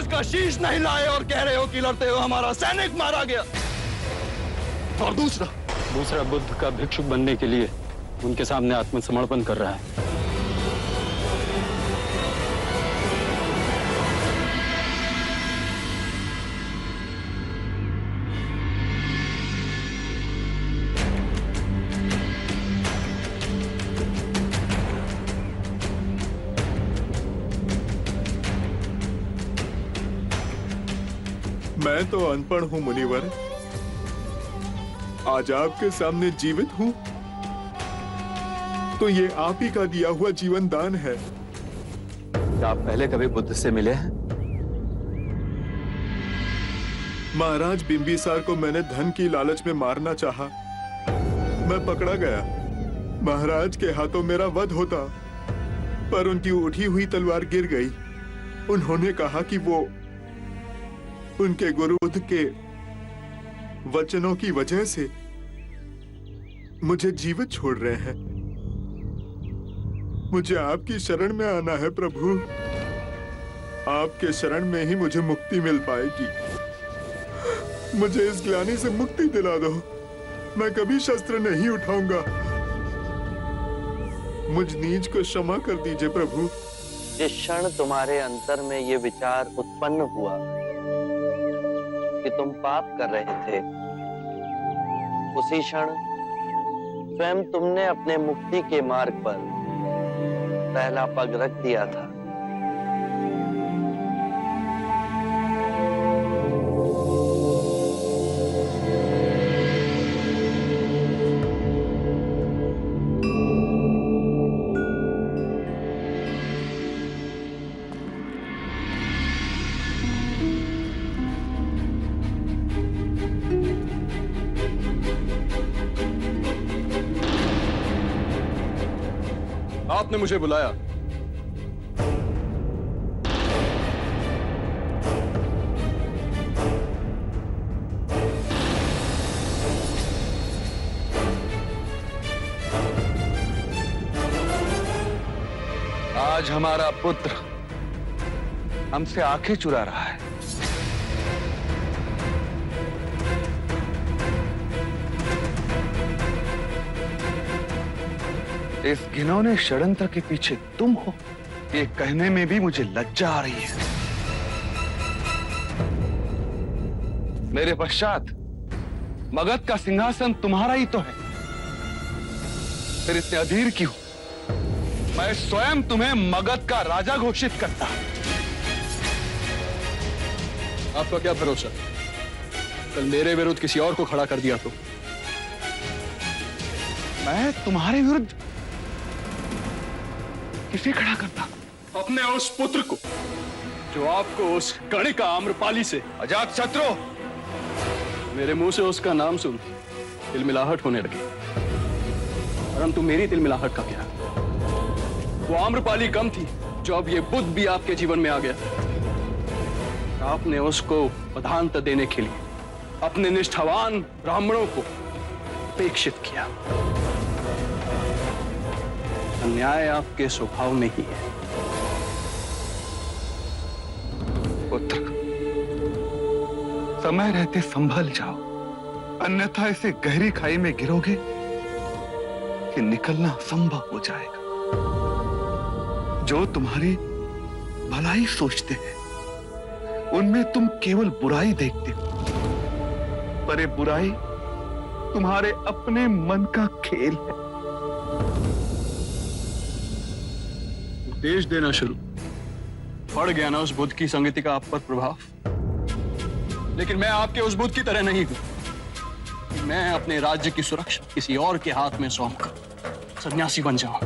महाराज का शीश नहीं लाए और कह रहे हो कि लड़ते हुए हमारा सैनिक मारा गया। और दूसरा बुद्ध का भिक्षुक बनने के लिए उनके सामने आत्मसमर्पण कर रहा है। मैं तो अनपढ़ हूँ मुनिवर, आज आपके सामने जीवित हूँ तो ये आप ही का दिया हुआ जीवन दान है। क्या आप पहले कभी बुद्ध से मिले हैं? महाराज बिंबिसार को मैंने धन की लालच में मारना चाहा, मैं पकड़ा गया। महाराज के हाथों मेरा वध होता, पर उनकी उठी हुई तलवार गिर गई। उन्होंने कहा कि वो उनके गुरु बुद्ध के वचनों की वजह से मुझे जीवित छोड़ रहे हैं। मुझे आपकी शरण में आना है प्रभु, आपके शरण में ही मुझे मुक्ति मिल पाएगी। मुझे इस ग्लानि से मुक्ति दिला दो, मैं कभी शस्त्र नहीं उठाऊंगा। मुझ नीच को क्षमा कर दीजिए प्रभु। जिस क्षण तुम्हारे अंतर में ये विचार उत्पन्न हुआ कि तुम पाप कर रहे थे, उसी क्षण स्वयं तुमने अपने मुक्ति के मार्ग पर पहला पग रख दिया था। आपने मुझे बुलाया। आज हमारा पुत्र हमसे आंखें चुरा रहा है। इस घिनौने षड्यंत्र के पीछे तुम हो, ये कहने में भी मुझे लज्जा आ रही है। मेरे पश्चात मगध का सिंहासन तुम्हारा ही तो है, फिर इतने अधीर क्यों? मैं स्वयं तुम्हें मगध का राजा घोषित करता। आपका क्या भरोसा, कल मेरे विरुद्ध किसी और को खड़ा कर दिया तो? मैं तुम्हारे विरुद्ध किसे खड़ा करता? अपने उस पुत्र को जो आपको उस कणिका आम्रपाली से अजात शत्रु। मेरे मुंह से उसका नाम सुन तिलमिलाहट होने लगी, परंतु मेरी तिलमिलाहट का क्या? वो आम्रपाली कम थी जो अब ये बुद्ध भी आपके जीवन में आ गया। आपने उसको प्रधानता देने के लिए अपने निष्ठावान ब्राह्मणों को अपेक्षित किया। अन्याय आपके स्वभाव में ही है। पुत्र, समय रहते संभल जाओ, अन्यथा इसे गहरी खाई में गिरोगे कि निकलना असंभव हो जाएगा। जो तुम्हारी भलाई सोचते हैं उनमें तुम केवल बुराई देखते हो, पर ये बुराई तुम्हारे अपने मन का खेल है। उपदेश देना शुरू, पड़ गया ना उस बुद्ध की संगति का आप पर प्रभाव। लेकिन मैं आपके उस बुद्ध की तरह नहीं हूं। मैं अपने राज्य की सुरक्षा किसी और के हाथ में सौंपकर सन्यासी बन जाऊं।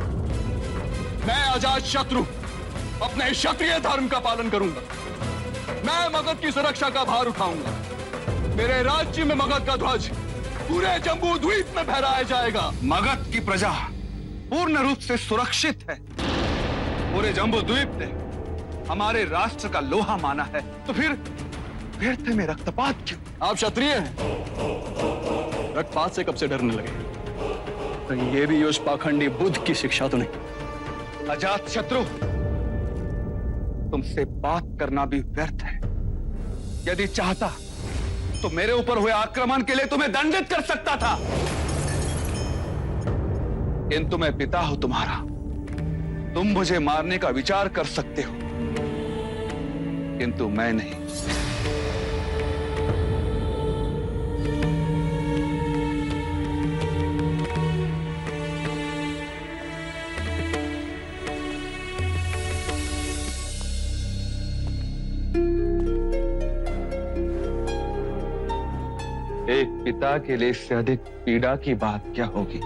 मैं अजात शत्रु अपने क्षत्रिय धर्म का पालन करूंगा। मैं मगध की सुरक्षा का भार उठाऊंगा। मेरे राज्य में मगध का ध्वज पूरे जम्बू द्वीप में फहराया जाएगा। मगध की प्रजा पूर्ण रूप से सुरक्षित है। पूरे जम्बू द्वीप ने हमारे राष्ट्र का लोहा माना है, तो फिर थे में रक्तपात क्यों? आप क्षत्रिय हैं, रक्तपात से कब से डरने लगे? तो ये भी उस पाखंडी बुद्ध की शिक्षा तो नहीं? अजात शत्रु, तुमसे बात करना भी व्यर्थ है। यदि चाहता तो मेरे ऊपर हुए आक्रमण के लिए तुम्हें दंडित कर सकता था। किंतु मैं पिता हूं तुम्हारा, तुम मुझे मारने का विचार कर सकते हो, किंतु मैं नहीं। एक पिता के लिए इससे अधिक पीड़ा की बात क्या होगी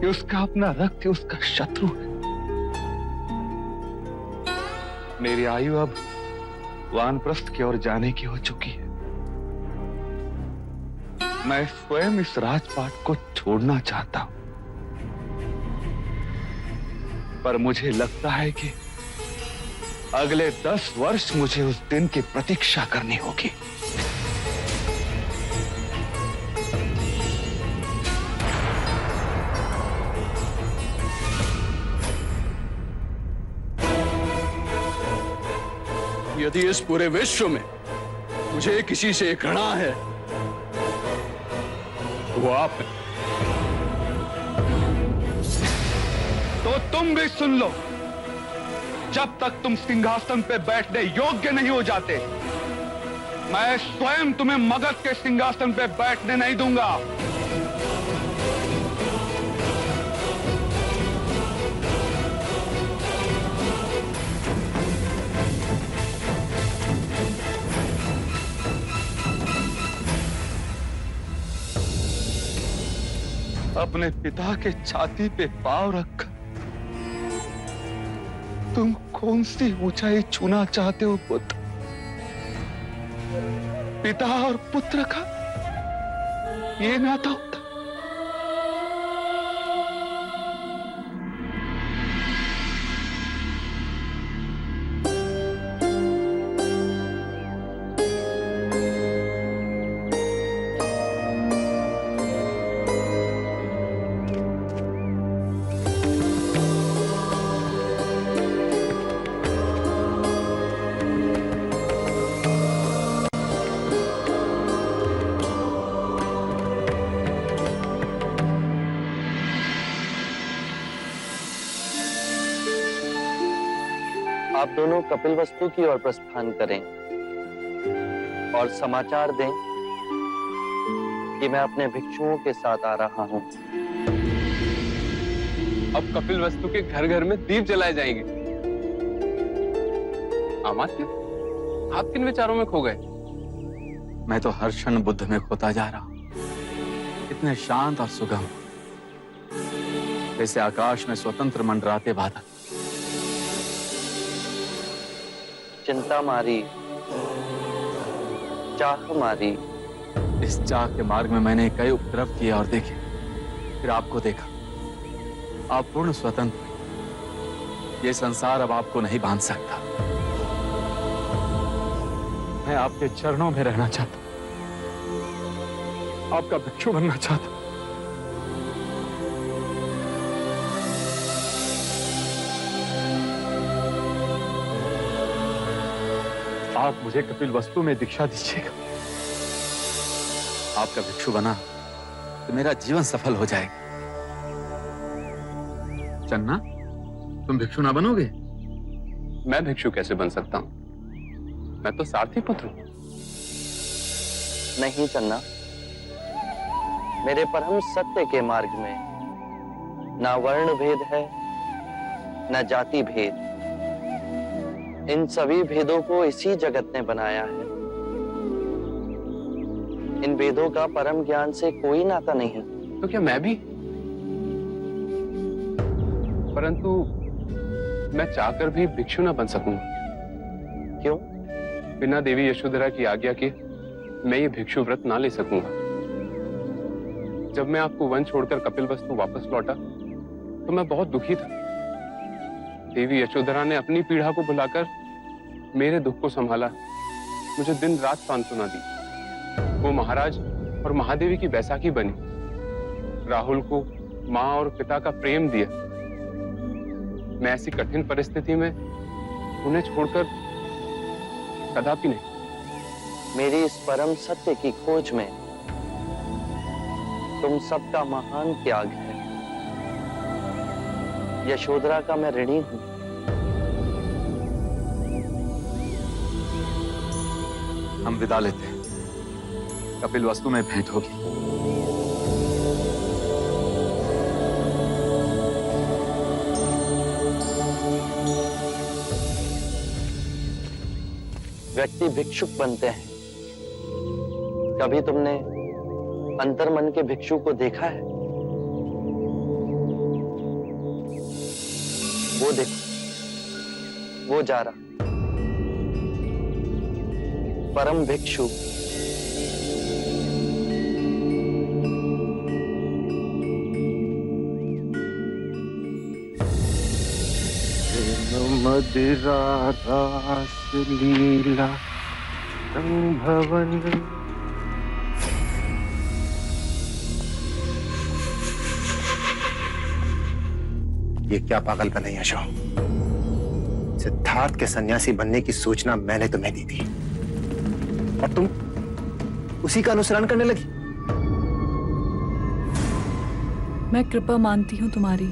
कि उसका अपना रक्त ही उसका शत्रु है। मेरी आयु अब वानप्रस्थ की ओर जाने की हो चुकी है। मैं स्वयं इस राजपाट को छोड़ना चाहता हूं, पर मुझे लगता है कि अगले 10 वर्ष मुझे उस दिन की प्रतीक्षा करनी होगी। यदि इस पूरे विश्व में मुझे किसी से घृणा है तो वो आप हैं। तो तुम भी सुन लो, जब तक तुम सिंहासन पे बैठने योग्य नहीं हो जाते, मैं स्वयं तुम्हें मगध के सिंहासन पे बैठने नहीं दूंगा। अपने पिता के छाती पे पांव रखकर तुम कौन सी ऊंचाई छूना चाहते हो पुत्र? पिता और पुत्र का ये नाता होता। आप दोनों कपिलवस्तु की ओर प्रस्थान करें और समाचार दें कि मैं अपने भिक्षुओं के साथ आ रहा हूं। अब कपिलवस्तु के घर घर में दीप जलाए जाएंगे। अमात्य, आप किन विचारों में खो गए? मैं तो हर क्षण बुद्ध में खोता जा रहा हूं। इतने शांत और सुगम, जैसे आकाश में स्वतंत्र मंडराते बादल। चिंता मारी, चाह मारी। इस चाह के मार्ग में मैंने कई उपद्रव किए और देखे, फिर आपको देखा। आप पूर्ण स्वतंत्र। ये संसार अब आपको नहीं बांध सकता। मैं आपके चरणों में रहना चाहता हूं, आपका भिक्षु बनना चाहता हूं। आप मुझे कपिलवस्तु में दीक्षा दीजिएगा। आपका भिक्षु बना तो मेरा जीवन सफल हो जाएगा। चन्ना, तुम भिक्षु ना बनोगे? मैं भिक्षु कैसे बन सकता हूं? मैं तो सारथी पुत्र हूं। नहीं चन्ना, मेरे परम सत्य के मार्ग में ना वर्ण भेद है, ना जाति भेद। इन सभी भेदों को इसी जगत ने बनाया है। इन भेदों का परम ज्ञान से कोई नाता नहीं। तो क्या मैं भी? परंतु मैं चाहकर भी भिक्षु ना बन सकूंगा। क्यों? बिना देवी यशोधरा की आज्ञा के मैं ये भिक्षु व्रत ना ले सकूंगा। जब मैं आपको वन छोड़कर कपिलवस्तु वापस लौटा तो मैं बहुत दुखी था। देवी यशोधरा ने अपनी पीड़ा को बुलाकर मेरे दुख को संभाला, मुझे दिन रात सांत्वना दी। वो महाराज और महादेवी की बैसाखी बनी, राहुल को माँ और पिता का प्रेम दिया। मैं ऐसी कठिन परिस्थिति में उन्हें छोड़कर कदापि नहीं। मेरी इस परम सत्य की खोज में तुम सबका महान त्याग है। यशोधरा का मैं ऋणी हूं। हम विदा लेते हैं, कपिल वस्तु में भेंट होगी। व्यक्ति भिक्षुक बनते हैं। कभी तुमने अंतर्मन के भिक्षु को देखा है? वो देखो, वो जा रहा परम भिक्षु। मदिरा रास लीला रंग भवन। ये क्या पागलपन है यशो? सिद्धार्थ के सन्यासी बनने की सूचना मैंने तुम्हें दी थी और तुम उसी का अनुसरण करने लगी। मैं कृपा मानती हूं तुम्हारी,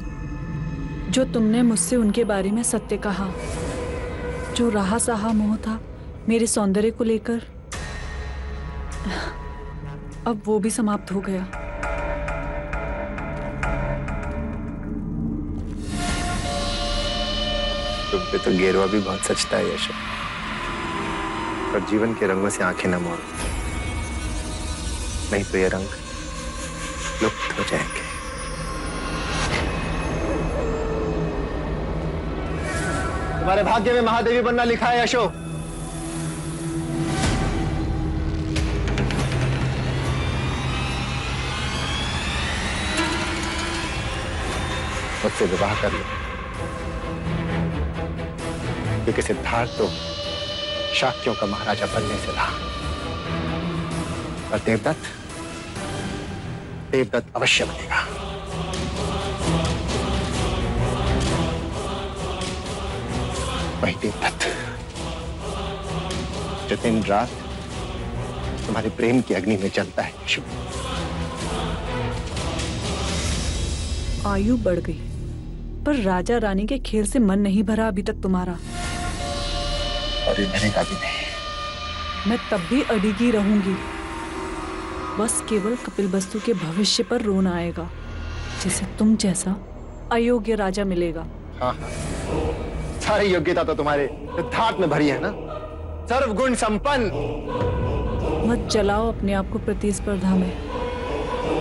जो तुमने मुझसे उनके बारे में सत्य कहा। जो रहा सहा मोह था मेरे सौंदर्य को लेकर, अब वो भी समाप्त हो गया। तुम पे तो गेरुआ भी बहुत सचता है यशो, पर जीवन के रंगों से आंखें न मोड़ो, नहीं तो ये रंग लुप्त हो जाएंगे। तुम्हारे भाग्य में महादेवी बनना लिखा है यशो। मुझसे विवाह कर लो, क्योंकि सिद्धार्थ तो शाक्यों का महाराजा बनने से रहा, और देवदत्त अवश्य बनेगा। वही देवदत्त जो दिन रात तुम्हारे प्रेम की अग्नि में जलता है यशो। आयु बढ़ गई, पर राजा रानी के खेल से मन नहीं भरा अभी तक तुम्हारा। और ये मैंने कहा भी नहीं। मैं तब भी अड़िगी रहूंगी, बस केवल कपिल वस्तु के भविष्य पर रोना आएगा, जिसे तुम जैसा अयोग्य राजा मिलेगा। हाँ, सारी योग्यता तो तुम्हारे सिद्धार्थ में भरी है ना, सर्वगुण संपन्न। मत जलाओ अपने आप को प्रतिस्पर्धा में,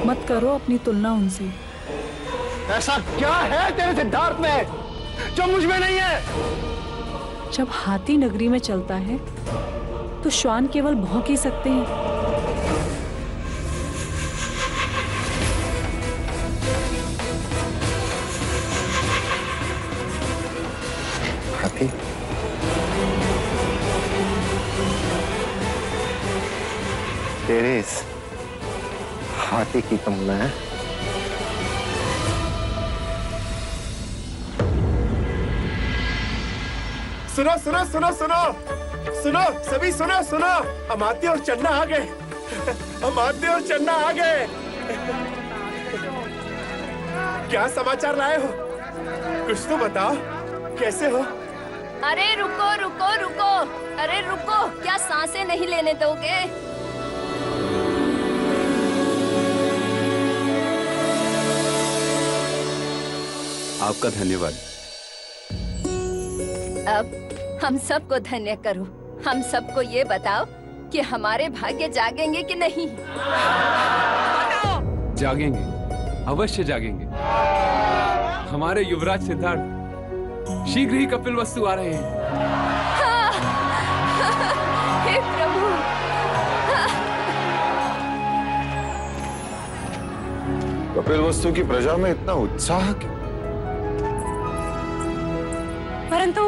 मत करो अपनी तुलना उनसे। ऐसा क्या है तेरे सिद्धार्थ में जो मुझ में नहीं है? जब हाथी नगरी में चलता है तो श्वान केवल भौंक ही सकते हैं। हाथी? तेरे इस हाथी की तुम मैं सुनो सुनो सुनो सुनो सुनो, सभी सुनो सुनो, अमात्य और चन्ना आ गए। अमात्य और चन्ना आ गए। क्या समाचार लाए हो? कुछ तो बताओ, कैसे हो? अरे रुको रुको रुको, अरे रुको, क्या सांसें नहीं लेने दोगे? आपका धन्यवाद। अब हम सबको धन्य करो। हम सबको ये बताओ कि हमारे भाग्य जागेंगे कि नहीं? जागेंगे, अवश्य जागेंगे। हमारे युवराज सिद्धार्थ शीघ्र ही कपिल वस्तु आ रहे हैं। हे प्रभु! कपिल वस्तु की प्रजा में इतना उत्साह क्यों? परंतु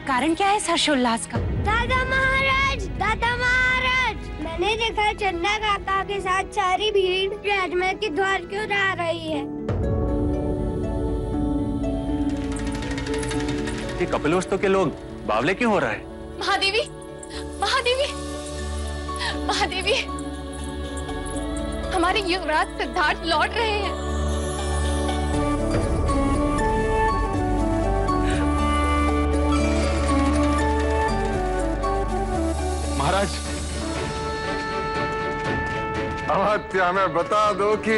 कारण क्या है इस हर्षोल्लास का? दादा महाराज, मैंने देखा चन्ना काका के साथ सारी भीड़ राजमहल के द्वार की ओर आ रही है। कि कपिल वस्तु के लोग बावले क्यों हो रहा है? महादेवी, महादेवी, महादेवी, हमारे युवराज सिद्धार्थ लौट रहे हैं। महाराज, अमात्या, हमें बता दो कि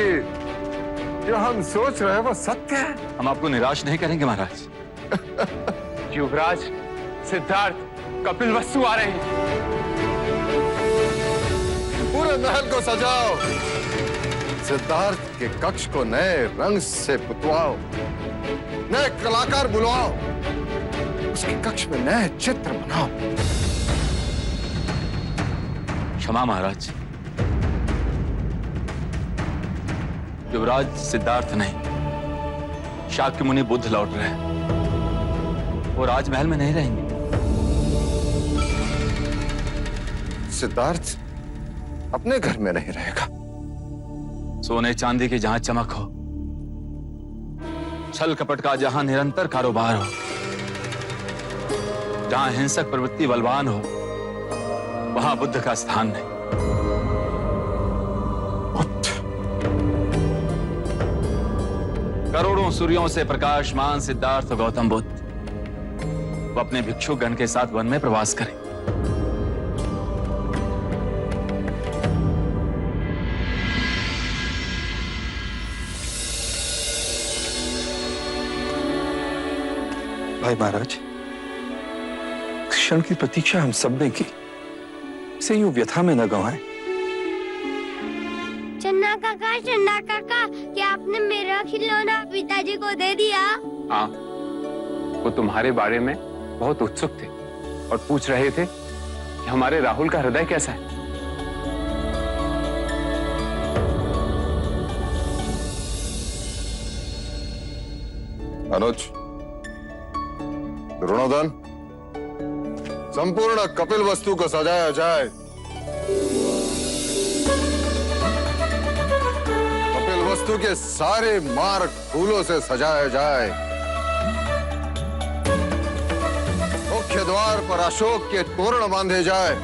जो हम सोच रहे हैं वो सत्य है। हम आपको निराश नहीं करेंगे महाराज। युवराज सिद्धार्थ कपिलवस्तु आ रहे हैं। पूरे महल को सजाओ, सिद्धार्थ के कक्ष को नए रंग से पुतवाओ, नए कलाकार बुलवाओ, उसके कक्ष में नए चित्र बनाओ। क्षमा महाराज, युवराज सिद्धार्थ नहीं, शाक्य मुनि बुद्ध लौट रहे हैं। वो राजमहल में नहीं रहेंगे। सिद्धार्थ अपने घर में नहीं रहेगा। सोने चांदी की जहां चमक हो, छल कपट का जहां निरंतर कारोबार हो, जहां हिंसक प्रवृत्ति बलवान हो, वहां बुद्ध का स्थान नहीं। करोड़ों सूर्यों से प्रकाशमान सिद्धार्थ गौतम बुद्ध वो अपने भिक्षु गण के साथ वन में प्रवास करें। भाई महाराज, क्षण की प्रतीक्षा हम सब ने की, इसे यूं व्यथा में न गंवाएं। चन्ना काका, चन्ना काका, क्या आपने मेरा खिलौना पिताजी को दे दिया? हाँ, वो तुम्हारे बारे में बहुत उत्सुक थे और पूछ रहे थे कि हमारे राहुल का हृदय कैसा है। अनुज, द्रोणोदन, संपूर्ण कपिल वस्तु को सजाया जाए। कपिल वस्तु के सारे मार्ग फूलों से सजाया जाए। मुख्य द्वार पर अशोक के तोरण बांधे जाए।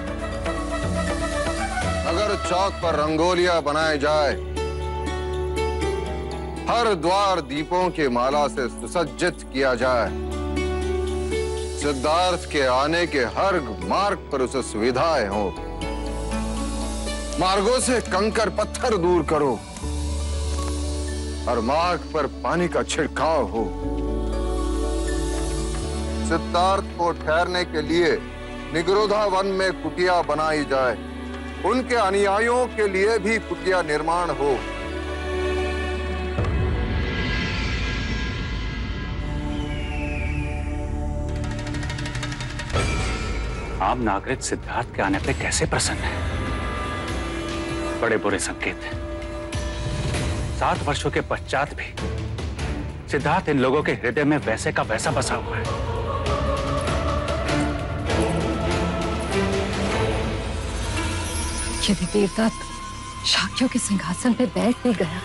नगर चौक पर रंगोलियां बनाई जाए। हर द्वार दीपों की माला से सुसज्जित किया जाए। सिद्धार्थ के आने के हर मार्ग पर उसे सुविधाएं हो। मार्गों से कंकर पत्थर दूर करो। हर मार्ग पर पानी का छिड़काव हो। सिद्धार्थ को ठहरने के लिए निगरोधा वन में कुटिया बनाई जाए। उनके अनुयायियों के लिए भी कुटिया निर्माण हो। आम नागरिक सिद्धार्थ के आने पे कैसे प्रसन्न है? बड़े बुरे संकेत हैं। 7 वर्षों के पश्चात भी सिद्धार्थ इन लोगों के हृदय में वैसे का वैसा बसा हुआ है। यदि देवदत्त शाक्यों के सिंहासन पे बैठने गया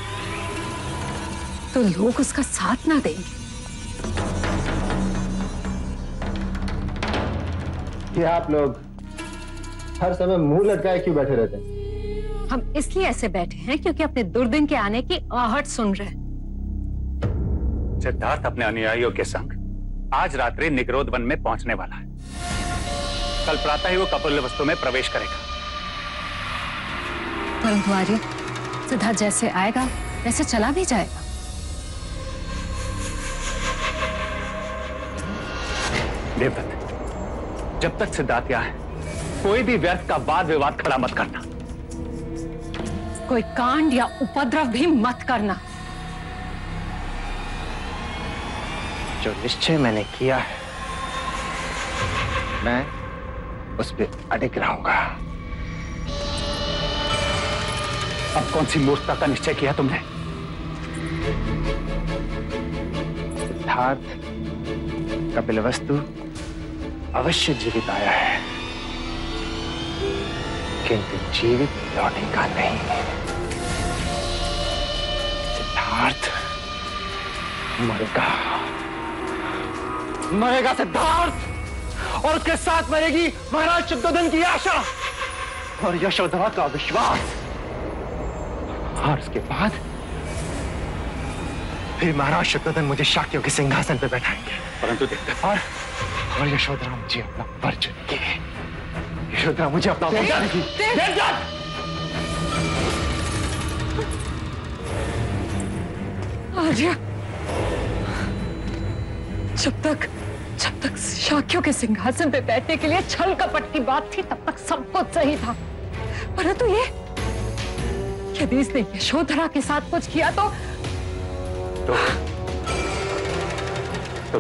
तो लोग उसका साथ ना देंगे। ये आप लोग हर समय मुंह लटकाए क्यों बैठे रहते हैं? हम इसलिए ऐसे बैठे हैं क्योंकि अपने दुर्दिन के आने की आहट सुन रहे हैं। सिद्धार्थ अपने अनुयायियों के संग आज रात्रि निगरोध वन में पहुंचने वाला है। कल प्रातः ही वो कपिलवस्तु में प्रवेश करेगा। परंतु आर्य, सिद्धार्थ जैसे आएगा वैसे चला भी जाएगा। देवदत्त, जब तक सिद्धार्थ यहाँ है कोई भी व्यर्थ का वाद विवाद खड़ा मत करना। कोई कांड या उपद्रव भी मत करना। जो निश्चय मैंने किया है मैं उस पर अडिग रहूंगा। अब कौन सी मूर्खता का निश्चय किया तुमने? सिद्धार्थ कपिलवस्तु अवश्य जीवित आया है, किंतु जीवित लौटेगा नहीं। सिद्धार्थ मरेगा, मरेगा सिद्धार्थ। और उसके साथ मरेगी महाराज शुद्धोधन की आशा और यशोधरा का विश्वास। और उसके बाद फिर महाराज शुद्धोधन मुझे शाक्यों के सिंहासन पर बैठाएंगे। परंतु देवदत्त और यशोधरा मुझे अपना वर चुनेगी। यशोधरा मुझे अपना वर चुनेगी। देवदत्त! आर्य, जब तक शाक्यों के सिंहासन पे बैठने के लिए छल कपट की बात थी तब तक सब कुछ सही था। परंतु ये यदि इसने यशोधरा के साथ कुछ किया तो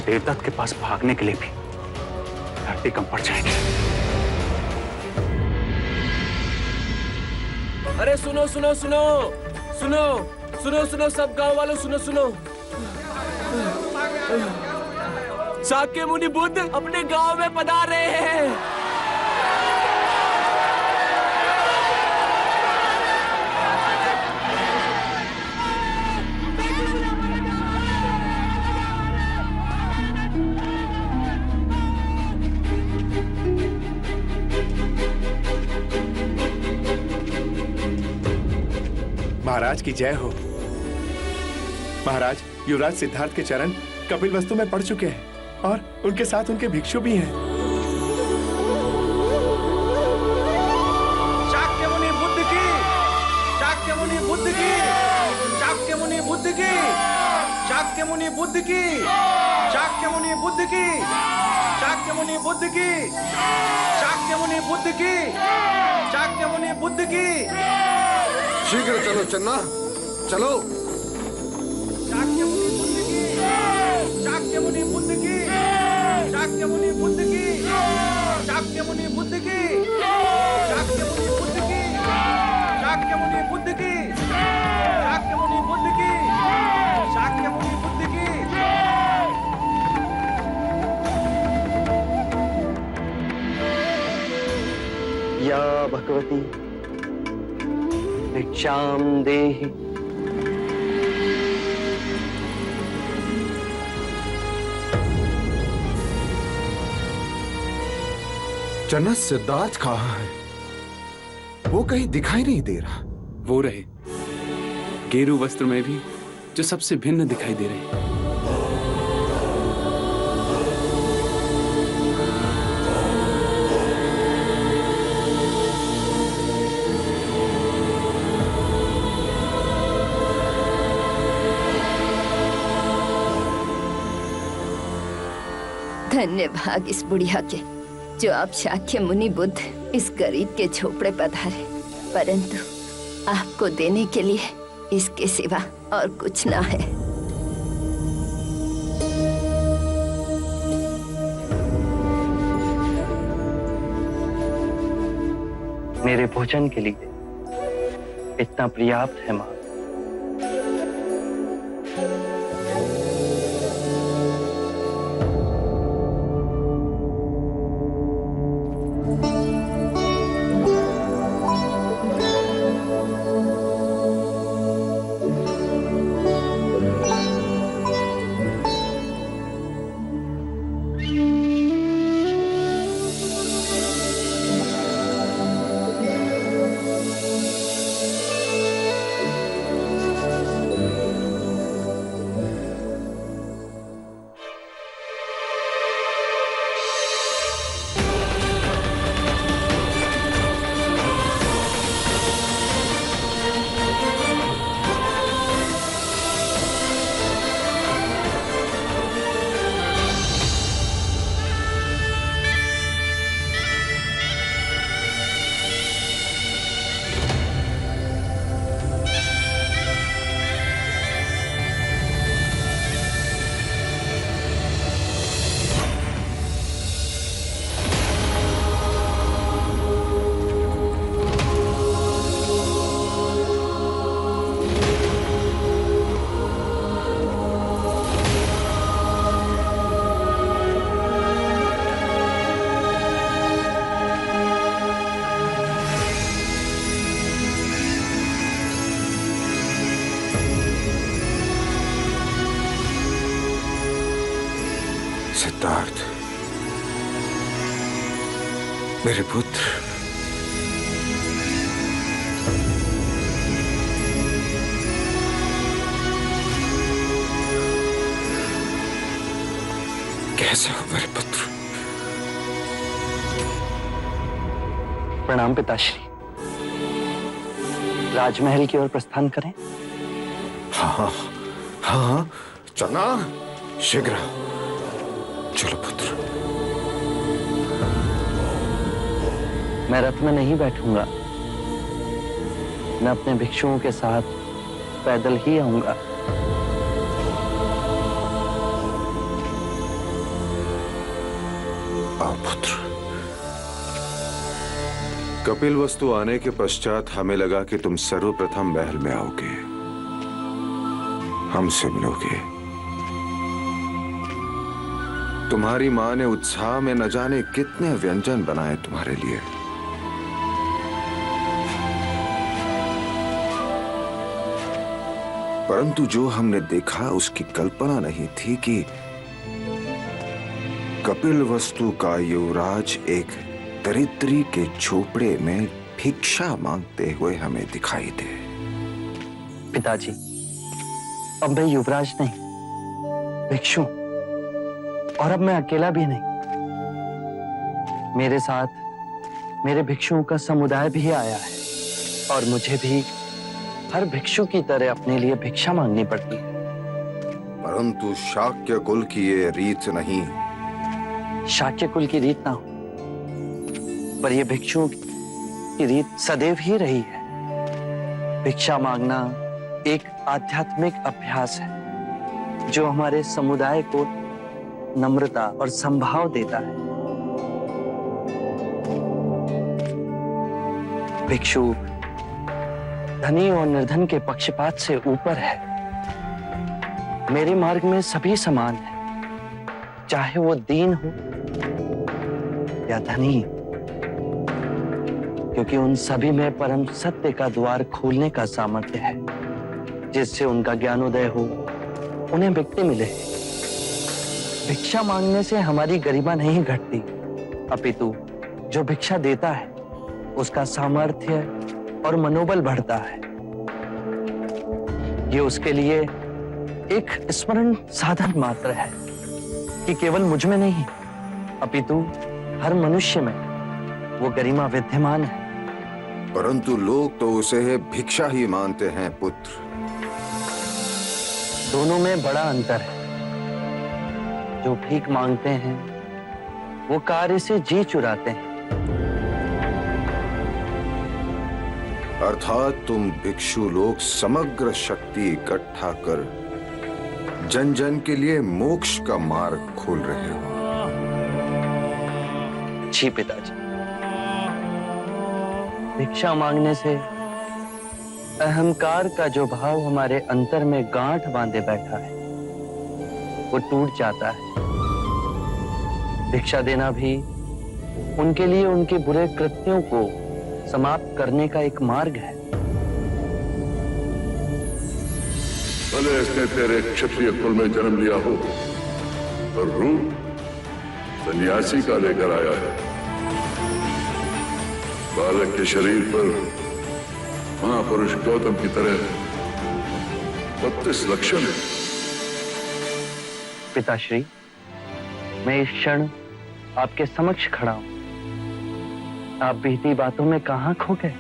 देवदत्त के पास भागने के लिए भी धरती कम पड़ जाएगी। अरे सुनो सुनो सुनो सुनो सुनो सुनो सब गांव वालों सुनो सुनो। शाक्य मुनि बुद्ध अपने गांव में पधार रहे हैं। महाराज की जय हो। महाराज, युवराज सिद्धार्थ के चरण कपिलवस्तु में पड़ चुके हैं और उनके साथ उनके भिक्षु भी हैं। शाक्य मुनि बुद्ध की, शाक्य मुनि बुद्ध की, शाक्य मुनि बुद्ध की, शाक्य मुनि बुद्ध की, शाक्य मुनि बुद्ध की, शाक्य मुनि बुद्ध की, शाक्य मुनि बुद्ध की, शाक्य मुनि बुद्ध की। शीघ्र चलो चन्ना, चलो। शाक्य मुनि बुद्ध की, शाक्य मुनि बुद्ध की, शाक्य मुनि बुद्ध की, शाक्य मुनि बुद्ध की, शाक्य मुनि बुद्ध की, शाक्य मुनि बुद्ध की, शाक्य मुनि बुद्ध की, शाक्य मुनि बुद्ध की। या भगवती भिक्षाम देहि। चन्ना, सिद्धार्थ कहाँ है? वो कहीं दिखाई नहीं दे रहा। वो रहे गेरू वस्त्र में भी जो सबसे भिन्न दिखाई दे रहे। धन्य भाग इस बुढ़िया के जो आप शाक्य मुनि बुद्ध इस गरीब के झोपड़े पधारे, परंतु आपको देने के लिए इसके सिवा और कुछ ना है। मेरे भोजन के लिए इतना पर्याप्त है मां। मेरे पुत्र, कैसे हो मेरे पुत्र? प्रणाम पिताश्री। राजमहल की ओर प्रस्थान करें? हाँ हाँ, चलना शीघ्र। चलो पुत्र। मैं रथ में नहीं बैठूंगा, मैं अपने भिक्षुओं के साथ पैदल ही आऊंगा। आओ पुत्र। कपिलवस्तु आने के पश्चात हमें लगा कि तुम सर्वप्रथम महल में आओगे, हमसे मिलोगे। तुम्हारी मां ने उत्साह में न जाने कितने व्यंजन बनाए तुम्हारे लिए। परंतु जो हमने देखा उसकी कल्पना नहीं थी कि कपिलवस्तु का युवराज एक दरिद्री के झोपड़े में भिक्षा मांगते हुए हमें दिखाई दे। पिताजी, अब मैं युवराज नहीं, भिक्षु, और अब मैं अकेला भी नहीं। मेरे साथ मेरे भिक्षुओं का समुदाय भी आया है और मुझे भी हर भिक्षु की तरह अपने लिए भिक्षा मांगनी पड़ती है। परंतु शाक्य कुल की ये रीत नहीं। शाक्य कुल की रीत ना हो, पर यह भिक्षुओं की रीत सदैव ही रही है। भिक्षा मांगना एक आध्यात्मिक अभ्यास है जो हमारे समुदाय को नम्रता और संभाव देता है। भिक्षु धनी और निर्धन के पक्षपात से ऊपर है। मेरे मार्ग में सभी समान है, चाहे वो दीन हो या धनी, क्योंकि उन सभी में परम सत्य का द्वार खोलने का सामर्थ्य है, जिससे उनका ज्ञानोदय हो, उन्हें मुक्ति मिले। भिक्षा मांगने से हमारी गरिमा नहीं घटती, अपितु जो भिक्षा देता है उसका सामर्थ्य और मनोबल बढ़ता है। ये उसके लिए एक स्मरण साधन मात्र है कि केवल मुझ में नहीं, अपितु हर मनुष्य में वो गरिमा विद्यमान है। परंतु लोग तो उसे भिक्षा ही मानते हैं पुत्र। दोनों में बड़ा अंतर है। जो भीख मांगते हैं वो कार्य से जी चुराते हैं। अर्थात तुम भिक्षु लोग समग्र शक्ति इकट्ठा कर जन जन के लिए मोक्ष का मार्ग खोल रहे हो। जी पिताजी, भिक्षा मांगने से अहंकार का जो भाव हमारे अंतर में गांठ बांधे बैठा है वो टूट जाता है। भिक्षा देना भी उनके लिए उनके बुरे कृत्यों को समाप्त करने का एक मार्ग है। भले इसने तेरे क्षत्रिय कुल में जन्म लिया हो, पर रूप सन्यासी का लेकर आया है। बालक के शरीर पर महापुरुष गौतम की तरह 32 लक्षण है। पिताश्री, मैं इस क्षण आपके समक्ष खड़ा हूं। आप बीती बातों में कहां खो गए?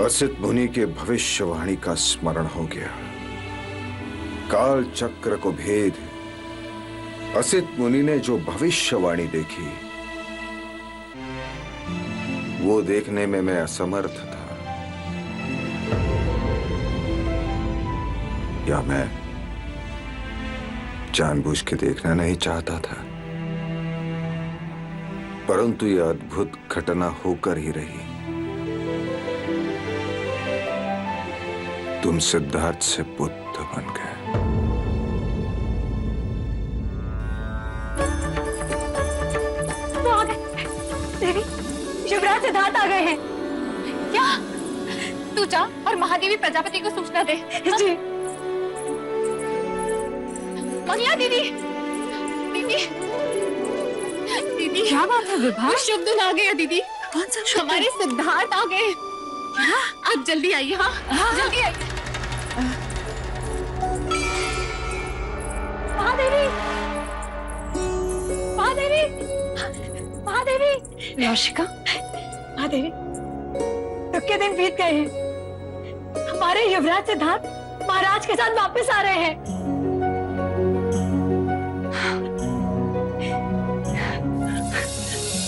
असित मुनि के भविष्यवाणी का स्मरण हो गया। काल चक्र को भेद असित मुनि ने जो भविष्यवाणी देखी वो देखने में मैं असमर्थ था, या मैं जानबूझ के देखना नहीं चाहता था। परंतु यह अद्भुत घटना होकर ही रही। तुम सिद्धार्थ से पुत्र बन गए। वो आ गए। देवी, युवराज सिद्धार्थ आ गए हैं। क्या? तू जा और महादेवी प्रजापति को सूचना दे। जी। मंगला दीदी, दीदी, दीदी, दीदी क्या बात है विभा? शुभ आ गया दीदी। कौन सा शुभ? हमारे सिद्धार्थ आ गए। आप जल्दी आइए। हाँ जल्दी आइए। महादेवी, महादेवी, महादेवी, यशिका, महादेवी, दुख के दिन बीत गए हैं। हमारे युवराज सिद्धार्थ महाराज के साथ वापस आ रहे हैं।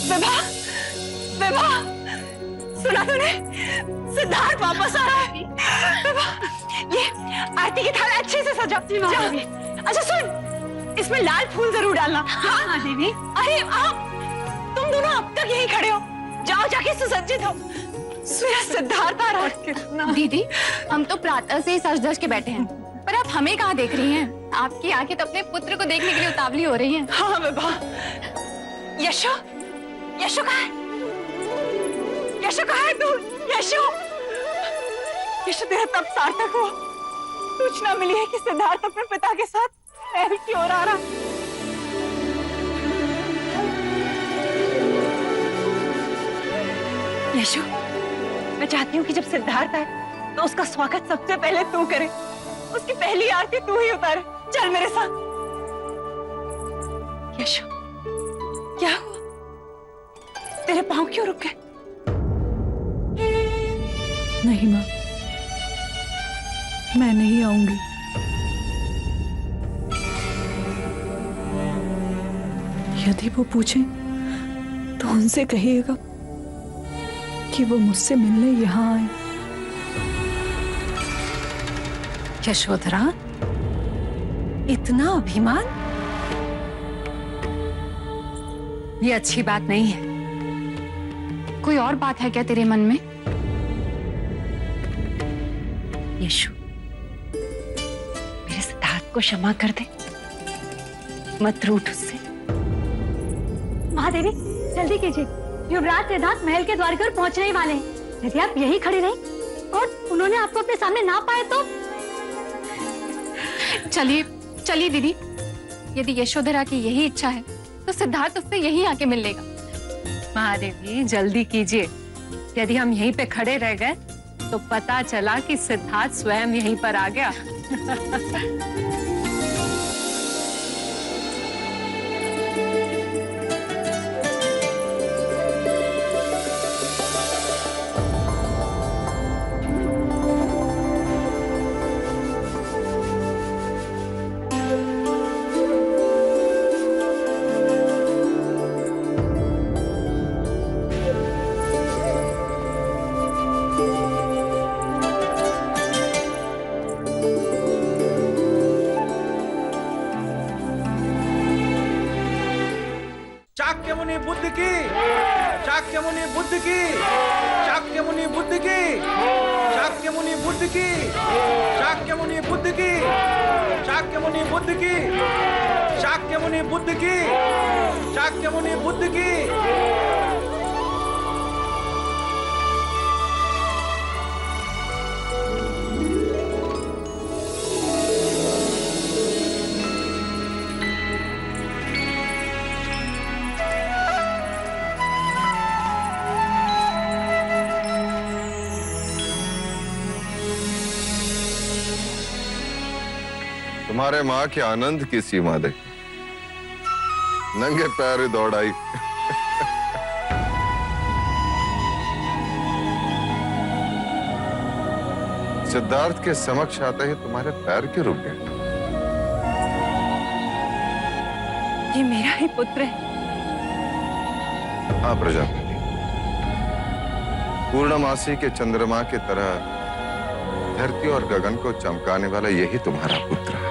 विभा, विभा, सुना तूने? सिद्धार्थ वापस आ रहा है। विभा, ये आरती की थाल अच्छे से सजा। अच्छा सुन, इसमें लाल फूल जरूर डालना। हाँ देवी। अरे आप तुम दोनों अब तक यहीं खड़े हो, जाओ जाके सुसज्जित हो। सिद्धार्थ आ रहा है। दीदी हम तो प्रातः से ही सज धज के बैठे हैं, पर आप हमें कहाँ देख रही हैं? आपकी आंखें तो अपने पुत्र को देखने के लिए उतावली हो रही हैं। हाँ विभा। यशो, यशो कहाँ है? यशो कहाँ है तू? यशो, यशो तेरा तब सार्थक हुआ। सूचना मिली है कि सिद्धार्थ अपने पिता के साथ महल की ओर आ रहा। यशो, मैं चाहती हूँ कि जब सिद्धार्थ आए तो उसका स्वागत सबसे पहले तू करे, उसकी पहली आरती तू ही उतारे। चल मेरे साथ। यशो, क्या हुआ? तेरे पांव क्यों रुक गए? नहीं माँ, मैं नहीं आऊंगी। यदि वो पूछे तो उनसे कहिएगा कि वो मुझसे मिलने यहाँ आए। यशोधरा, इतना अभिमान? ये अच्छी बात नहीं है। कोई और बात है क्या तेरे मन में? यशु, मेरे सिद्धार्थ को क्षमा कर दे, मत रूठ उससे। महादेवी जल्दी कीजिए, युवराज सिद्धार्थ महल के द्वार पर पहुंचने ही वाले हैं। यदि आप यही खड़ी रही और उन्होंने आपको अपने सामने ना पाए तो? चलिए चलिए दीदी, यदि यशोधरा की यही इच्छा है तो सिद्धार्थ उससे यहीं आके मिल लेगा। महादेवी जल्दी कीजिए, यदि हम यहीं पे खड़े रह गए तो पता चला कि सिद्धार्थ स्वयं यहीं पर आ गया। शाक्यमुनि बुद्ध की, शाक्यमुनि बुद्ध की, शाक्यमुनि बुद्ध की, शाक्यमुनि बुद्ध की, शाक्यमुनि बुद्ध की, शाक्यमुनि बुद्ध की, शाक्यमुनि बुद्ध की, शाक्यमुनि बुद्ध की। तुम्हारे माँ के आनंद की सीमा देखी, नंगे पैर दौड़ आई। सिद्धार्थ के समक्ष आते ही तुम्हारे पैर क्यों रुक गए? ये मेरा ही पुत्र है। हाँ प्रजापति, पूर्णमासी के चंद्रमा की तरह धरती और गगन को चमकाने वाला यही तुम्हारा पुत्र है।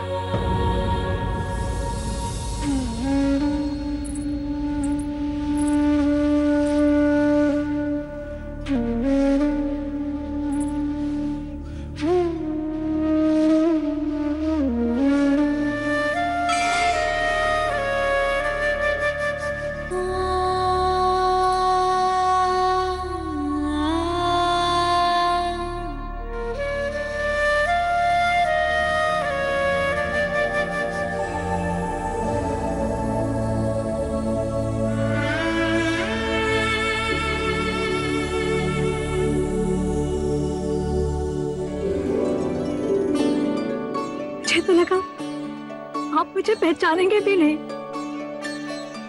पहचानेंगे भी नहीं।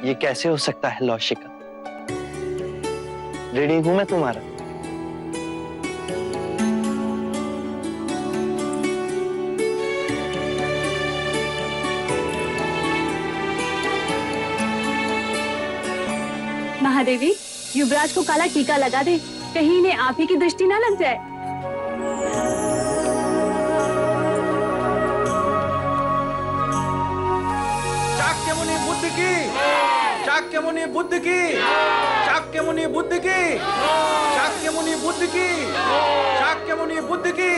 ये कैसे हो सकता है लौशिका? ऋणी हूं मैं तुम्हारा। महादेवी, युवराज को काला टीका लगा दे, कहीं इन्हें आप ही की दृष्टि ना लग जाए। शाक्य मुनि बुद्ध की, शाक्य मुनि बुद्ध की, शाक्य मुनि बुद्ध की, शाक्य मुनि बुद्ध की, शाक्य मुनि बुद्ध की।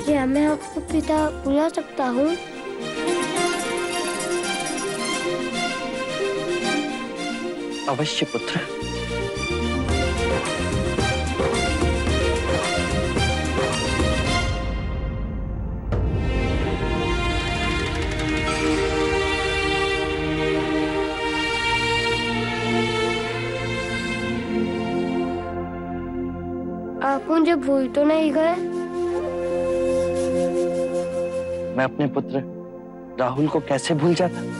क्या मैं आपको पिता बुला सकता हूँ? अवश्य पुत्र। आप मुझे भूल तो नहीं गए? मैं अपने पुत्र राहुल को कैसे भूल जाता?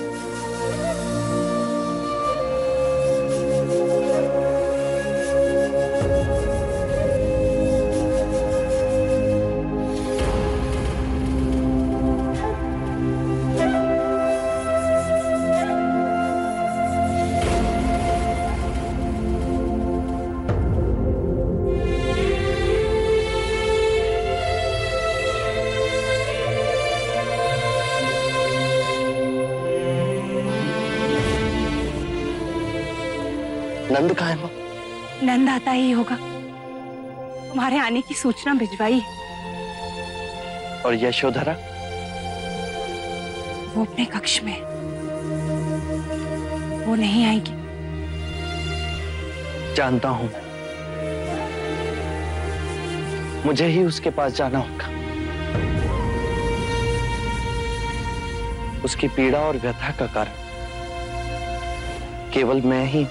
नंद कहाँ है माँ? नंद आता ही होगा, तुम्हारे आने की सूचना भिजवाई है। और यशोधरा? वो अपने कक्ष में, वो नहीं आएगी। जानता हूं, मुझे ही उसके पास जाना होगा। उसकी पीड़ा और व्यथा का कारण केवल मैं ही।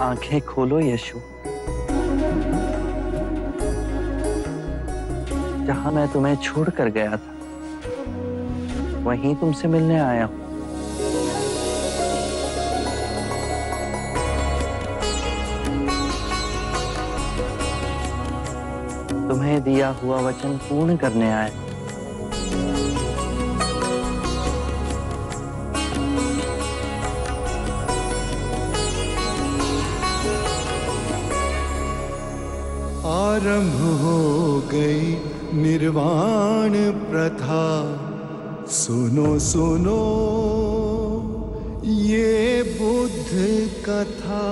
आंखें खोलो यशु। जहां मैं तुम्हें छोड़कर गया था वहीं तुमसे मिलने आया हूं। तुम्हें दिया हुआ वचन पूर्ण करने आया। आरंभ हो गई निर्वाण प्रथा, सुनो सुनो ये बुद्ध कथा।